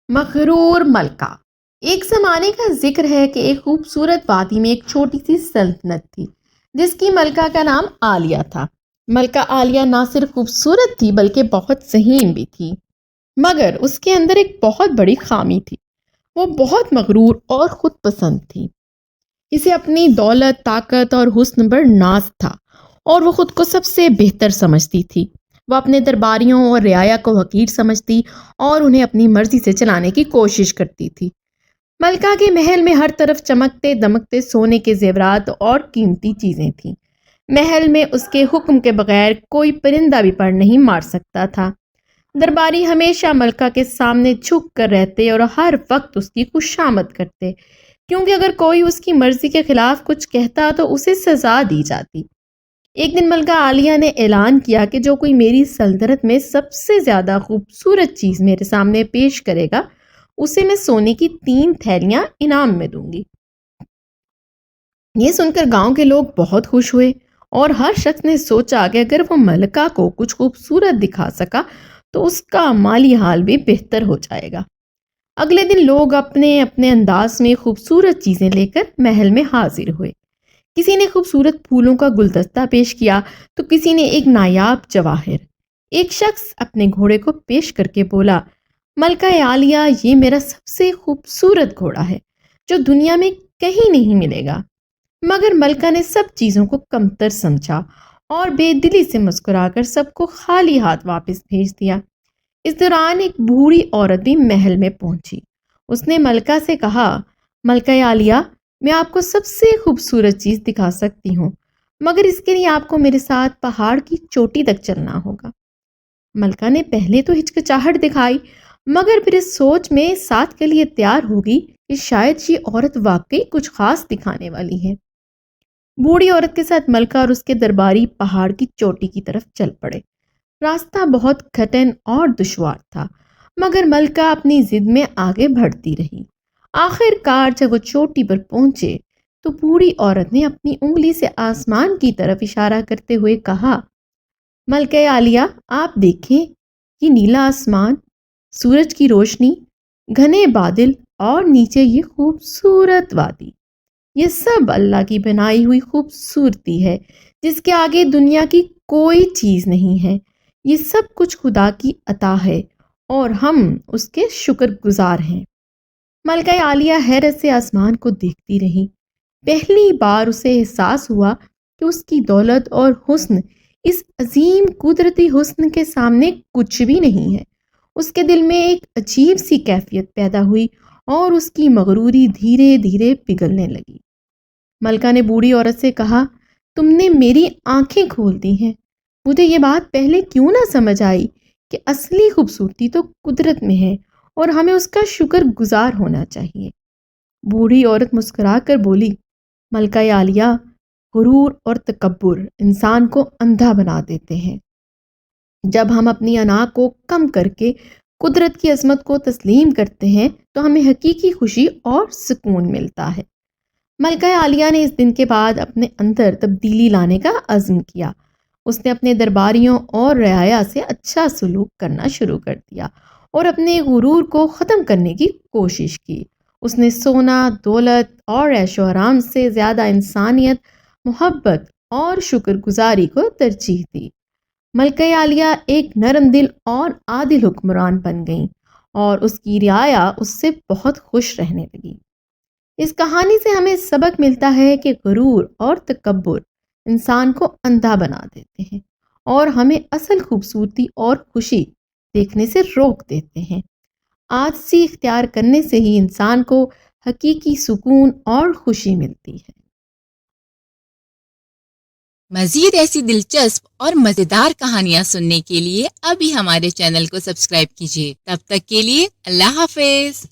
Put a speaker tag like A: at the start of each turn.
A: مغرور ملکہ۔ ایک زمانے کا ذکر ہے کہ ایک خوبصورت وادی میں ایک چھوٹی سی سلطنت تھی جس کی ملکہ کا نام عالیہ تھا۔ ملکہ عالیہ نہ صرف خوبصورت تھی بلکہ بہت ذہین بھی تھی، مگر اس کے اندر ایک بہت بڑی خامی تھی۔ وہ بہت مغرور اور خود پسند تھی۔ اسے اپنی دولت، طاقت اور حسن پر ناز تھا اور وہ خود کو سب سے بہتر سمجھتی تھی۔ وہ اپنے درباریوں اور رعایا کو حقیر سمجھتی اور انہیں اپنی مرضی سے چلانے کی کوشش کرتی تھی۔ ملکہ کے محل میں ہر طرف چمکتے دمکتے سونے کے زیورات اور قیمتی چیزیں تھیں۔ محل میں اس کے حکم کے بغیر کوئی پرندہ بھی پر نہیں مار سکتا تھا۔ درباری ہمیشہ ملکہ کے سامنے جھک کر رہتے اور ہر وقت اس کی خوشامد کرتے، کیونکہ اگر کوئی اس کی مرضی کے خلاف کچھ کہتا تو اسے سزا دی جاتی۔ ایک دن ملکہ عالیہ نے اعلان کیا کہ جو کوئی میری سلطنت میں سب سے زیادہ خوبصورت چیز میرے سامنے پیش کرے گا اسے میں سونے کی 3 تھیلیاں انعام میں دوں گی۔ یہ سن کر گاؤں کے لوگ بہت خوش ہوئے اور ہر شخص نے سوچا کہ اگر وہ ملکہ کو کچھ خوبصورت دکھا سکا تو اس کا مالی حال بھی بہتر ہو جائے گا۔ اگلے دن لوگ اپنے اپنے انداز میں خوبصورت چیزیں لے کر محل میں حاضر ہوئے۔ کسی نے خوبصورت پھولوں کا گلدستہ پیش کیا تو کسی نے ایک نایاب جواہر۔ ایک شخص اپنے گھوڑے کو پیش کر کے بولا، ملکہ عالیہ، یہ میرا سب سے خوبصورت گھوڑا ہے جو دنیا میں کہیں نہیں ملے گا۔ مگر ملکہ نے سب چیزوں کو کمتر سمجھا اور بے دلی سے مسکرا کر سب کو خالی ہاتھ واپس بھیج دیا۔ اس دوران ایک بوڑھی عورت بھی محل میں پہنچی۔ اس نے ملکہ سے کہا، ملکہ عالیہ، میں آپ کو سب سے خوبصورت چیز دکھا سکتی ہوں، مگر اس کے لیے آپ کو میرے ساتھ پہاڑ کی چوٹی تک چلنا ہوگا۔ ملکہ نے پہلے تو ہچکچاہٹ دکھائی، مگر پھر اس سوچ میں ساتھ کے لیے تیار ہوگی کہ شاید یہ عورت واقعی کچھ خاص دکھانے والی ہے۔ بوڑھی عورت کے ساتھ ملکہ اور اس کے درباری پہاڑ کی چوٹی کی طرف چل پڑے۔ راستہ بہت کٹھن اور دشوار تھا، مگر ملکہ اپنی ضد میں آگے بڑھتی رہی۔ آخر کار جب وہ چوٹی پر پہنچے تو بوڑھی عورت نے اپنی انگلی سے آسمان کی طرف اشارہ کرتے ہوئے کہا، ملکہ عالیہ، آپ دیکھیں، یہ نیلا آسمان، سورج کی روشنی، گھنے بادل اور نیچے یہ خوبصورت وادی، یہ سب اللہ کی بنائی ہوئی خوبصورتی ہے جس کے آگے دنیا کی کوئی چیز نہیں ہے۔ یہ سب کچھ خدا کی عطا ہے اور ہم اس کے شکر گزار ہیں۔ ملکہ عالیہ حیرت سے آسمان کو دیکھتی رہی۔ پہلی بار اسے احساس ہوا کہ اس کی دولت اور حسن اس عظیم قدرتی حسن کے سامنے کچھ بھی نہیں ہے۔ اس کے دل میں ایک عجیب سی کیفیت پیدا ہوئی اور اس کی مغروری دھیرے دھیرے پگھلنے لگی۔ ملکہ نے بوڑھی عورت سے کہا، تم نے میری آنکھیں کھول دی ہیں۔ مجھے یہ بات پہلے کیوں نہ سمجھ آئی کہ اصلی خوبصورتی تو قدرت میں ہے اور ہمیں اس کا شکر گزار ہونا چاہیے۔ بوڑھی عورت مسکرا کر بولی، ملکہ عالیہ، غرور اور تکبر انسان کو اندھا بنا دیتے ہیں۔ جب ہم اپنی انا کو کم کر کے قدرت کی عظمت کو تسلیم کرتے ہیں تو ہمیں حقیقی خوشی اور سکون ملتا ہے۔ ملکہ عالیہ نے اس دن کے بعد اپنے اندر تبدیلی لانے کا عزم کیا۔ اس نے اپنے درباریوں اور رعایا سے اچھا سلوک کرنا شروع کر دیا اور اپنے غرور کو ختم کرنے کی کوشش کی۔ اس نے سونا، دولت اور عیش و آرام سے زیادہ انسانیت، محبت اور شکر گزاری کو ترجیح دی۔ ملکہ عالیہ ایک نرم دل اور عادل حکمران بن گئیں اور اس کی رعایا اس سے بہت خوش رہنے لگی۔ اس کہانی سے ہمیں سبق ملتا ہے کہ غرور اور تکبر انسان کو اندھا بنا دیتے ہیں اور ہمیں اصل خوبصورتی اور خوشی دیکھنے سے روک دیتے ہیں۔ عاجزی اختیار کرنے سے ہی انسان کو حقیقی سکون اور خوشی ملتی ہے۔
B: مزید ایسی دلچسپ اور مزیدار کہانیاں سننے کے لیے ابھی ہمارے چینل کو سبسکرائب کیجیے۔ تب تک کے لیے اللہ حافظ۔